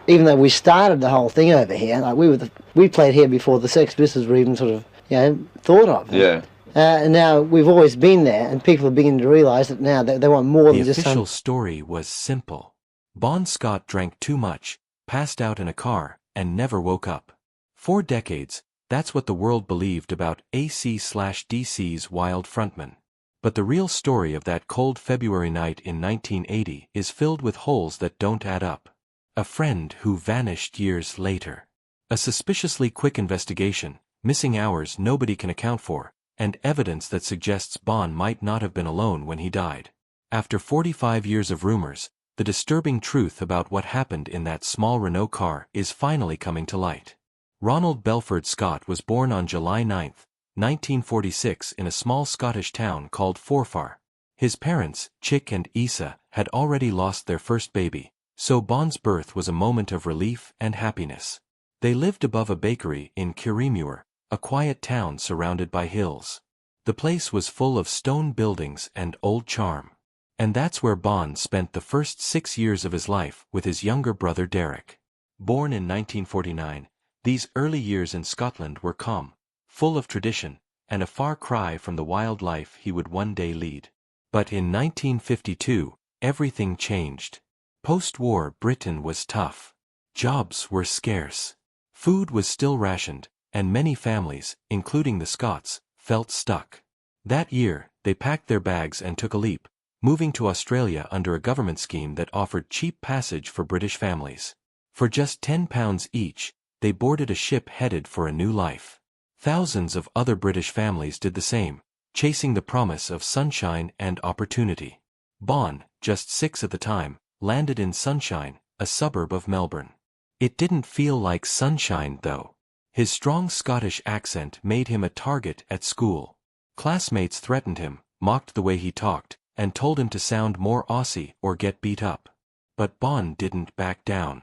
even though we started the whole thing over here, like we played here before the Sex Pistols were even sort of, thought of. Yeah. And now we've always been there, and people are beginning to realise that now they want more than just The official story was simple. Bon Scott drank too much, passed out in a car, and never woke up. For decades, that's what the world believed about AC/DC's wild frontman. But the real story of that cold February night in 1980 is filled with holes that don't add up. A friend who vanished years later. A suspiciously quick investigation, missing hours nobody can account for, and evidence that suggests Bon might not have been alone when he died. After 45 years of rumors, the disturbing truth about what happened in that small Renault car is finally coming to light. Ronald Belford Scott was born on July 9, 1946 in a small Scottish town called Forfar. His parents, Chick and Isa, had already lost their first baby, so Bon's birth was a moment of relief and happiness. They lived above a bakery in Kirriemuir, a quiet town surrounded by hills. The place was full of stone buildings and old charm. And that's where Bon spent the first 6 years of his life with his younger brother Derek. Born in 1949, these early years in Scotland were calm, full of tradition, and a far cry from the wild life he would one day lead. But in 1952, everything changed. Post-war Britain was tough. Jobs were scarce. Food was still rationed, and many families, including the Scots, felt stuck. That year, they packed their bags and took a leap, moving to Australia under a government scheme that offered cheap passage for British families. For just £10 each, they boarded a ship headed for a new life. Thousands of other British families did the same, chasing the promise of sunshine and opportunity. Bon, just 6 at the time, landed in Sunshine, a suburb of Melbourne. It didn't feel like sunshine, though. His strong Scottish accent made him a target at school. Classmates threatened him, mocked the way he talked, and told him to sound more Aussie or get beat up. But Bon didn't back down.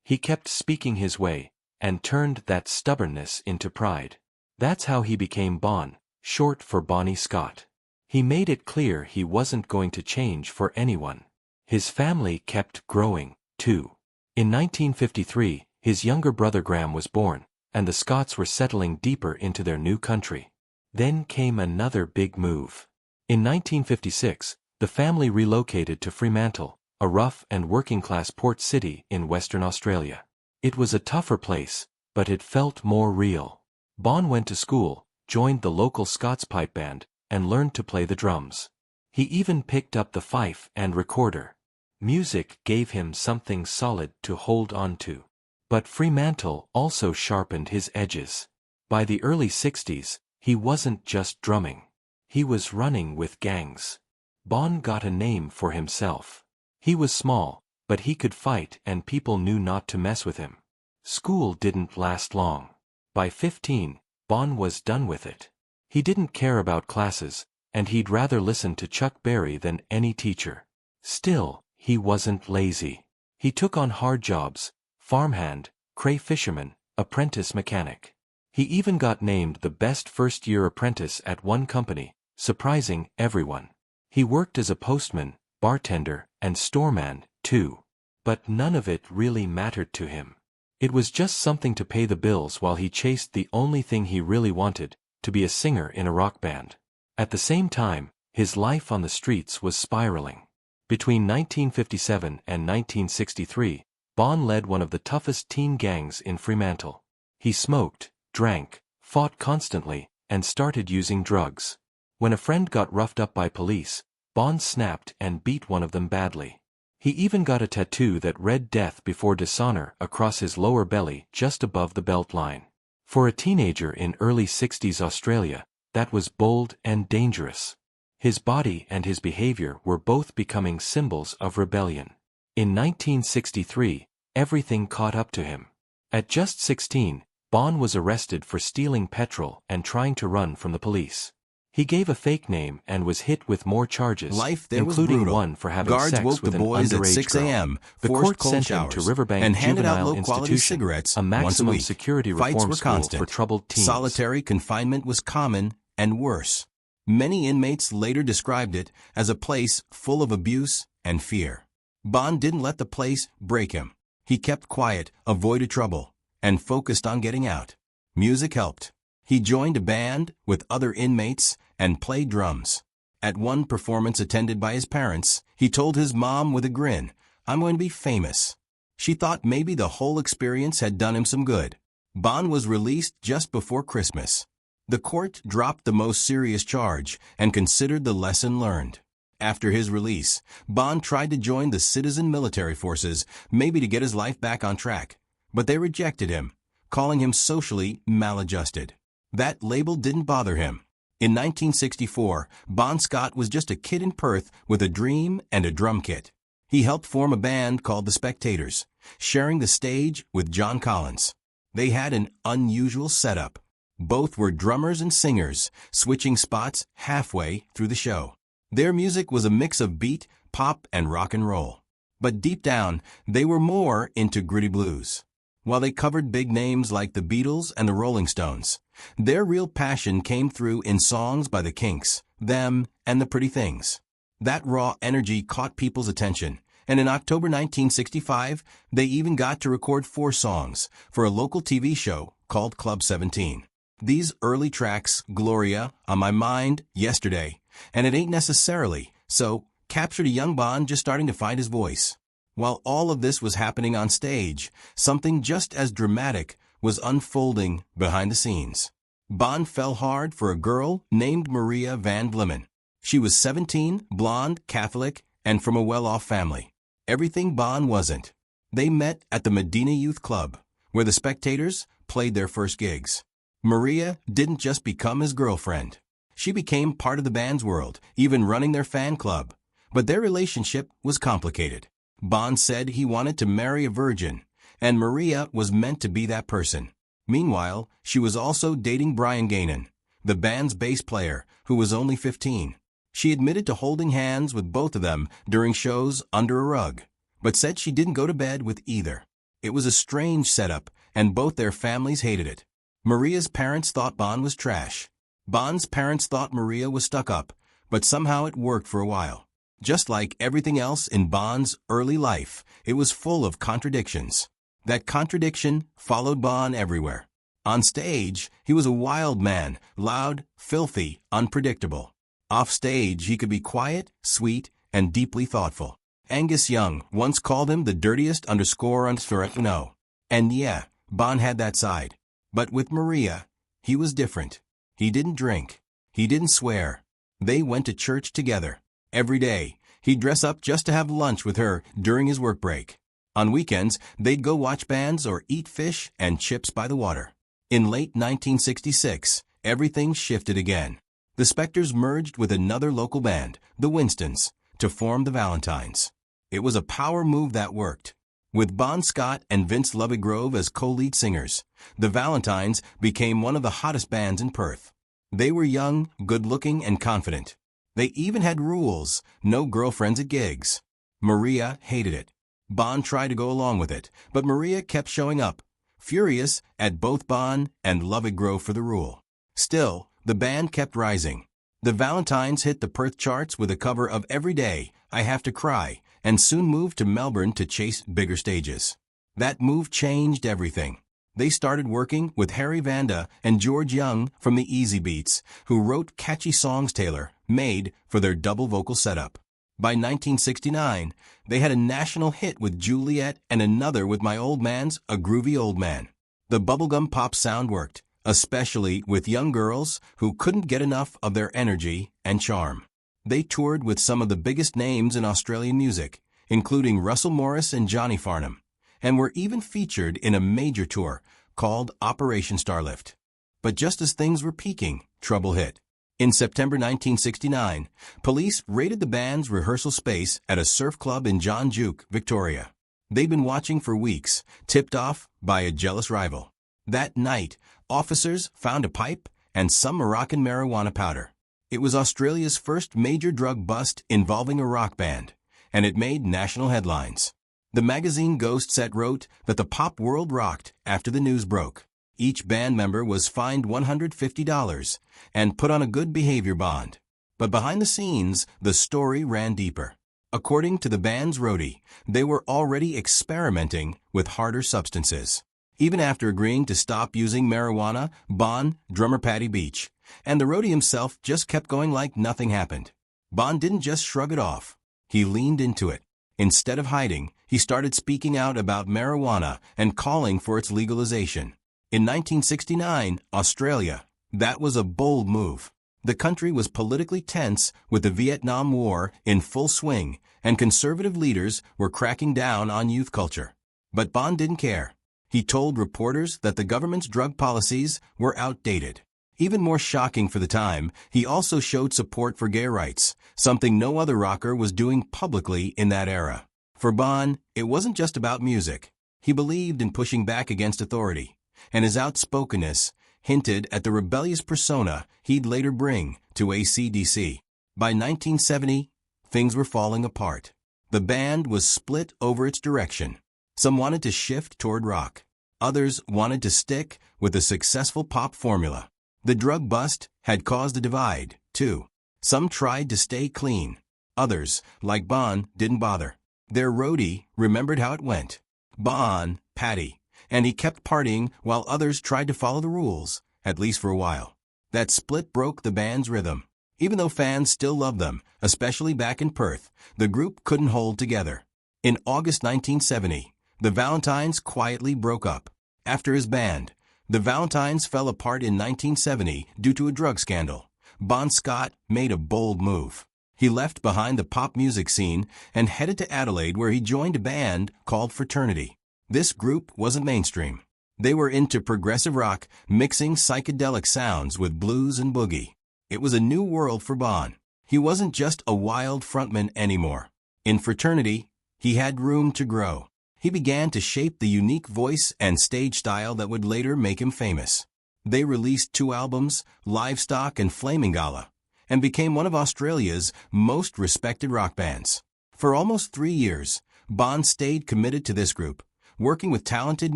He kept speaking his way, and turned that stubbornness into pride. That's how he became Bon, short for Bonnie Scott. He made it clear he wasn't going to change for anyone. His family kept growing, too. In 1953, his younger brother Graham was born, and the Scots were settling deeper into their new country. Then came another big move. In 1956, the family relocated to Fremantle, a rough and working-class port city in Western Australia. It was a tougher place, but it felt more real. Bon went to school, joined the local Scots pipe band, and learned to play the drums. He even picked up the fife and recorder. Music gave him something solid to hold on to. But Fremantle also sharpened his edges. By the early 60s, he wasn't just drumming. He was running with gangs. Bon got a name for himself. He was small, but he could fight and people knew not to mess with him. School didn't last long. By 15, Bon was done with it. He didn't care about classes, and he'd rather listen to Chuck Berry than any teacher. Still, he wasn't lazy. He took on hard jobs: farmhand, crayfisherman, apprentice mechanic. He even got named the best first-year apprentice at one company, surprising everyone. He worked as a postman, bartender, and storeman, too. But none of it really mattered to him. It was just something to pay the bills while he chased the only thing he really wanted, to be a singer in a rock band. At the same time, his life on the streets was spiraling. Between 1957 and 1963, Bon led one of the toughest teen gangs in Fremantle. He smoked, drank, fought constantly, and started using drugs. When a friend got roughed up by police, Bon snapped and beat one of them badly. He even got a tattoo that read "Death Before Dishonor" across his lower belly just above the belt line. For a teenager in early 60s Australia, that was bold and dangerous. His body and his behavior were both becoming symbols of rebellion. In 1963, everything caught up to him. At just 16, Bon was arrested for stealing petrol and trying to run from the police. He gave a fake name and was hit with more charges, including one for having sex with an underage girl. The court sent him to Riverbank Juvenile Institution, a maximum security reform school for troubled teens. Solitary confinement was common, and worse. Many inmates later described it as a place full of abuse and fear. Bon didn't let the place break him. He kept quiet, avoided trouble, and focused on getting out. Music helped. He joined a band with other inmates and played drums. At one performance attended by his parents, he told his mom with a grin, "I'm going to be famous." She thought maybe the whole experience had done him some good. Bond was released just before Christmas. The court dropped the most serious charge and considered the lesson learned. After his release, Bond tried to join the citizen military forces, maybe to get his life back on track. But they rejected him, calling him socially maladjusted. That label didn't bother him. In 1964, Bon Scott was just a kid in Perth with a dream and a drum kit. He helped form a band called The Spectators, sharing the stage with John Collins. They had an unusual setup. Both were drummers and singers, switching spots halfway through the show. Their music was a mix of beat, pop, and rock and roll. But deep down, they were more into gritty blues. While they covered big names like the Beatles and the Rolling Stones, their real passion came through in songs by the Kinks, Them, and the Pretty Things. That raw energy caught people's attention, and in October 1965, they even got to record 4 songs for a local TV show called Club 17. These early tracks, Gloria, On My Mind, Yesterday, and It Ain't Necessarily, so captured a young Bond just starting to find his voice. While all of this was happening on stage, something just as dramatic was unfolding behind the scenes. Bond fell hard for a girl named Maria Van Vlimmen. She was 17, blonde, Catholic, and from a well-off family. Everything Bond wasn't. They met at the Medina Youth Club, where the Spectators played their first gigs. Maria didn't just become his girlfriend. She became part of the band's world, even running their fan club. But their relationship was complicated. Bond said he wanted to marry a virgin, and Maria was meant to be that person. Meanwhile, she was also dating Brian Gainan, the band's bass player, who was only 15. She admitted to holding hands with both of them during shows under a rug, but said she didn't go to bed with either. It was a strange setup, and both their families hated it. Maria's parents thought Bond was trash. Bond's parents thought Maria was stuck up, but somehow it worked for a while. Just like everything else in Bond's early life, it was full of contradictions. That contradiction followed Bond everywhere. On stage, he was a wild man, loud, filthy, unpredictable. Off stage, he could be quiet, sweet, and deeply thoughtful. Angus Young once called him the dirtiest __ no. And yeah, Bond had that side. But with Maria, he was different. He didn't drink. He didn't swear. They went to church together. Every day, he'd dress up just to have lunch with her during his work break. On weekends, they'd go watch bands or eat fish and chips by the water. In late 1966, everything shifted again. The Spectors merged with another local band, the Winstons, to form the Valentines. It was a power move that worked. With Bon Scott and Vince Lovegrove as co-lead singers, the Valentines became one of the hottest bands in Perth. They were young, good-looking, and confident. They even had rules: no girlfriends at gigs. Maria hated it. Bond tried to go along with it, but Maria kept showing up, furious at both Bond and Lovegrove for the rule. Still, the band kept rising. The Valentines hit the Perth charts with a cover of Every Day, I Have to Cry, and soon moved to Melbourne to chase bigger stages. That move changed everything. They started working with Harry Vanda and George Young from the Easy Beats, who wrote catchy songs tailor-made for their double vocal setup. By 1969, they had a national hit with Juliet and another with My Old Man's A Groovy Old Man. The bubblegum pop sound worked, especially with young girls who couldn't get enough of their energy and charm. They toured with some of the biggest names in Australian music, including Russell Morris and Johnny Farnham, and were even featured in a major tour called Operation Starlift. But just as things were peaking, trouble hit. In September 1969, police raided the band's rehearsal space at a surf club in John Juke, Victoria. They'd been watching for weeks, tipped off by a jealous rival. That night, officers found a pipe and some Moroccan marijuana powder. It was Australia's first major drug bust involving a rock band, and it made national headlines. The magazine Ghost Set wrote that the pop world rocked after the news broke. Each band member was fined $150 and put on a good behavior bond. But behind the scenes, the story ran deeper. According to the band's roadie, they were already experimenting with harder substances. Even after agreeing to stop using marijuana, Bon, drummer Patty Beach, and the roadie himself just kept going like nothing happened. Bon didn't just shrug it off. He leaned into it. Instead of hiding, he started speaking out about marijuana and calling for its legalization. In 1969, Australia, that was a bold move. The country was politically tense with the Vietnam War in full swing, and conservative leaders were cracking down on youth culture. But Bon didn't care. He told reporters that the government's drug policies were outdated. Even more shocking for the time, he also showed support for gay rights, something no other rocker was doing publicly in that era. For Bon, it wasn't just about music. He believed in pushing back against authority, and his outspokenness hinted at the rebellious persona he'd later bring to AC/DC. By 1970, things were falling apart. The band was split over its direction. Some wanted to shift toward rock. Others wanted to stick with the successful pop formula. The drug bust had caused a divide, too. Some tried to stay clean. Others, like Bon, didn't bother. Their roadie remembered how it went. Bon, Patty, and he kept partying while others tried to follow the rules, at least for a while. That split broke the band's rhythm. Even though fans still loved them, especially back in Perth, the group couldn't hold together. In August 1970, the Valentines quietly broke up. After his band, the Valentines fell apart in 1970 due to a drug scandal. Bon Scott made a bold move. He left behind the pop music scene and headed to Adelaide, where he joined a band called Fraternity. This group wasn't mainstream. They were into progressive rock, mixing psychedelic sounds with blues and boogie. It was a new world for Bon. He wasn't just a wild frontman anymore. In Fraternity, he had room to grow. He began to shape the unique voice and stage style that would later make him famous. They released 2 albums, Livestock and Flaming Gala, and became one of Australia's most respected rock bands. For almost 3 years, Bon stayed committed to this group, working with talented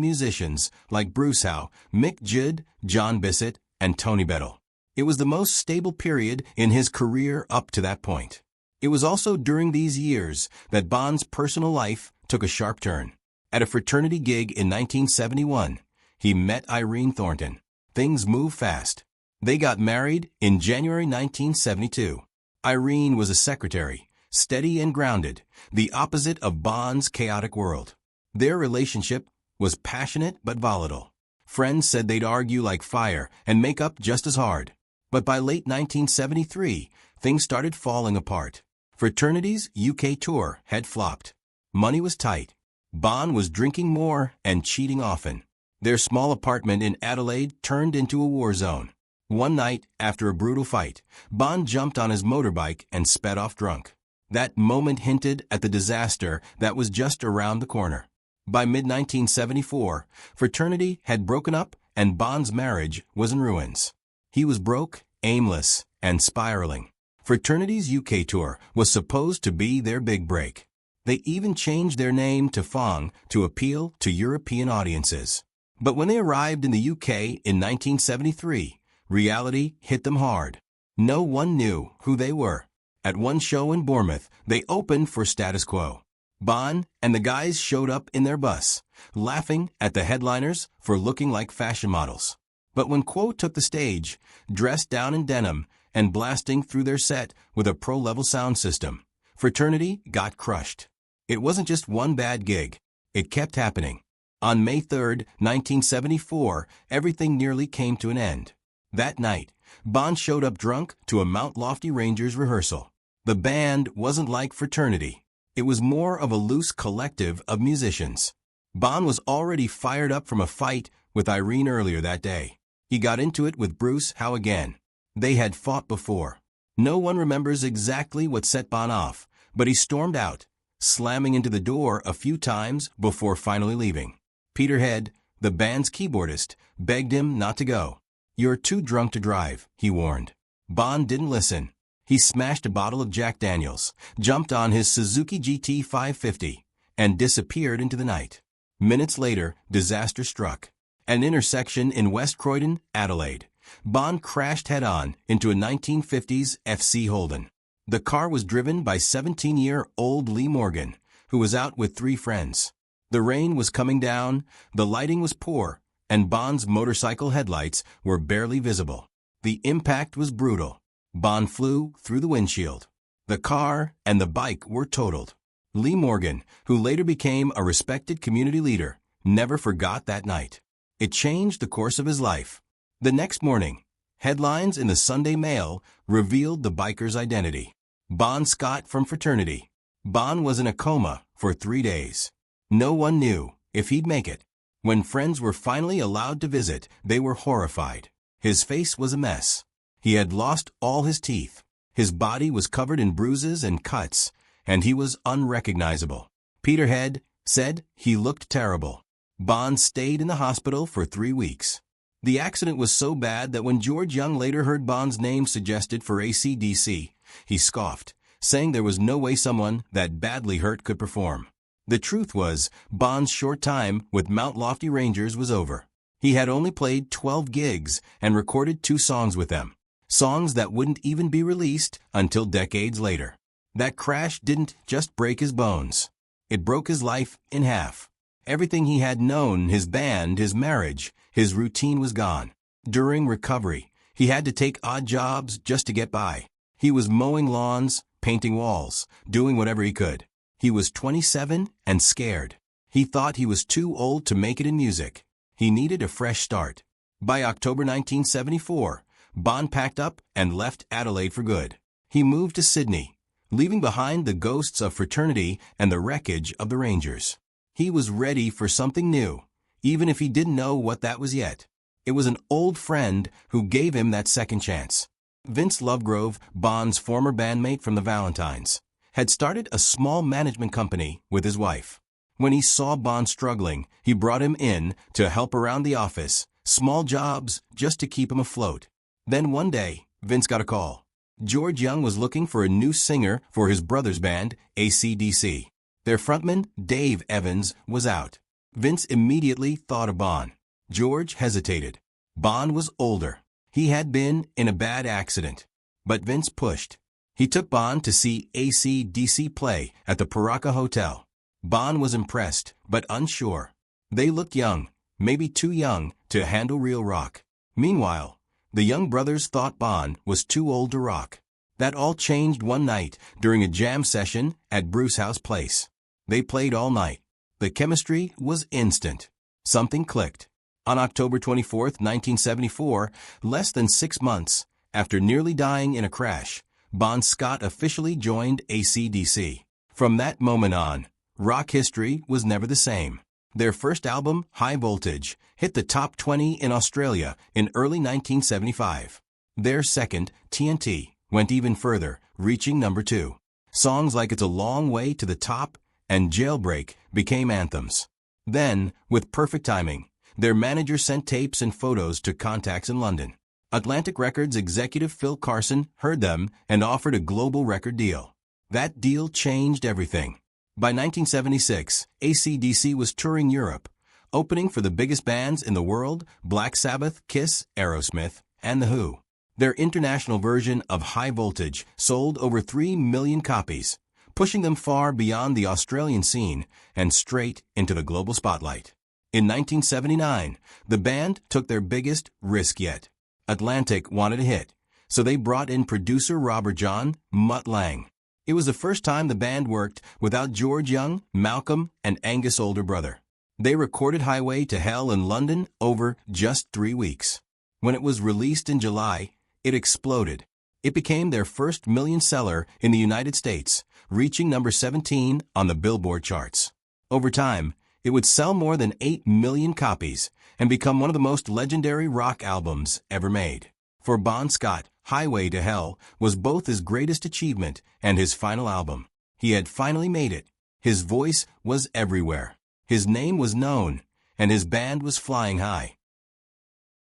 musicians like Bruce Howe, Mick Judd, John Bissett, and Tony Bettle. It was the most stable period in his career up to that point. It was also during these years that Bon's personal life took a sharp turn. At a fraternity gig in 1971, he met Irene Thornton. Things moved fast. They got married in January 1972. Irene was a secretary, steady and grounded, the opposite of Bon's chaotic world. Their relationship was passionate but volatile. Friends said they'd argue like fire and make up just as hard. But by late 1973, things started falling apart. Fraternity's UK tour had flopped. Money was tight. Bon was drinking more and cheating often. Their small apartment in Adelaide turned into a war zone. One night, after a brutal fight, Bon jumped on his motorbike and sped off drunk. That moment hinted at the disaster that was just around the corner. By mid-1974, Fraternity had broken up and Bon's marriage was in ruins. He was broke, aimless, and spiraling. Fraternity's UK tour was supposed to be their big break. They even changed their name to Fong to appeal to European audiences. But when they arrived in the UK in 1973, reality hit them hard. No one knew who they were. At one show in Bournemouth, they opened for Status Quo. Bon and the guys showed up in their bus, laughing at the headliners for looking like fashion models. But when Quo took the stage, dressed down in denim and blasting through their set with a pro-level sound system, Fraternity got crushed. It wasn't just one bad gig. It kept happening. On May 3, 1974, everything nearly came to an end. That night, Bon showed up drunk to a Mount Lofty Rangers rehearsal. The band wasn't like Fraternity. It was more of a loose collective of musicians. Bon was already fired up from a fight with Irene earlier that day. He got into it with Bruce Howe again. They had fought before. No one remembers exactly what set Bon off, but he stormed out, slamming into the door a few times before finally leaving. Peter Head, the band's keyboardist, begged him not to go. "You're too drunk to drive," he warned. Bon didn't listen. He smashed a bottle of Jack Daniels, jumped on his Suzuki GT 550, and disappeared into the night. Minutes later, disaster struck. At an intersection in West Croydon, Adelaide, Bon crashed head-on into a 1950s FC Holden. The car was driven by 17-year-old Lee Morgan, who was out with 3 friends. The rain was coming down, the lighting was poor, and Bond's motorcycle headlights were barely visible. The impact was brutal. Bond flew through the windshield. The car and the bike were totaled. Lee Morgan, who later became a respected community leader, never forgot that night. It changed the course of his life. The next morning, headlines in the Sunday Mail revealed the biker's identity. Bon Scott from fraternity. Bon was in a coma for 3 days. No one knew if he'd make it. When friends were finally allowed to visit, they were horrified. His face was a mess. He had lost all his teeth. His body was covered in bruises and cuts, and he was unrecognizable. Peter Head said he looked terrible. Bond stayed in the hospital for 3 weeks. The accident was so bad that when George Young later heard Bond's name suggested for AC/DC, he scoffed, saying there was no way someone that badly hurt could perform. The truth was, Bond's short time with Mount Lofty Rangers was over. He had only played 12 gigs and recorded 2 songs with them, songs that wouldn't even be released until decades later. That crash didn't just break his bones. It broke his life in half. Everything he had known, his band, his marriage, his routine was gone. During recovery, he had to take odd jobs just to get by. He was mowing lawns, painting walls, doing whatever he could. He was 27 and scared. He thought he was too old to make it in music. He needed a fresh start. By October 1974, Bond packed up and left Adelaide for good. He moved to Sydney, leaving behind the ghosts of fraternity and the wreckage of the Rangers. He was ready for something new, even if he didn't know what that was yet. It was an old friend who gave him that second chance. Vince Lovegrove, Bond's former bandmate from the Valentines, had started a small management company with his wife. When he saw Bond struggling, he brought him in to help around the office, small jobs just to keep him afloat. Then one day, Vince got a call. George Young was looking for a new singer for his brother's band, AC/DC. Their frontman, Dave Evans, was out. Vince immediately thought of Bond. George hesitated. Bond was older. He had been in a bad accident. But Vince pushed. He took Bond to see AC/DC play at the Paraka Hotel. Bond was impressed, but unsure. They looked young, maybe too young to handle real rock. Meanwhile, the Young brothers thought Bond was too old to rock. That all changed one night during a jam session at Bruce House Place. They played all night. The chemistry was instant. Something clicked. On October 24, 1974, less than 6 months after nearly dying in a crash, Bon Scott officially joined AC/DC. From that moment on, rock history was never the same. Their first album, High Voltage, hit the top 20 in Australia in early 1975. Their second, TNT, went even further, reaching number 2. Songs like It's a Long Way to the Top and Jailbreak became anthems. Then, with perfect timing, their manager sent tapes and photos to contacts in London. Atlantic Records executive Phil Carson heard them and offered a global record deal. That deal changed everything. By 1976, AC/DC was touring Europe, opening for the biggest bands in the world, Black Sabbath, Kiss, Aerosmith, and The Who. Their international version of High Voltage sold over 3 million copies, pushing them far beyond the Australian scene and straight into the global spotlight. In 1979, the band took their biggest risk yet. Atlantic wanted a hit, so they brought in producer Robert John Mutt Lang. It was the first time the band worked without George Young, Malcolm, and Angus' older brother. They recorded Highway to Hell in London over just 3 weeks. When it was released in July, it exploded. It became their first million seller in the United States, reaching number 17 on the Billboard charts. Over time, it would sell more than 8 million copies and become one of the most legendary rock albums ever made. For Bon Scott, Highway to Hell was both his greatest achievement and his final album. He had finally made it. His voice was everywhere. His name was known, and his band was flying high.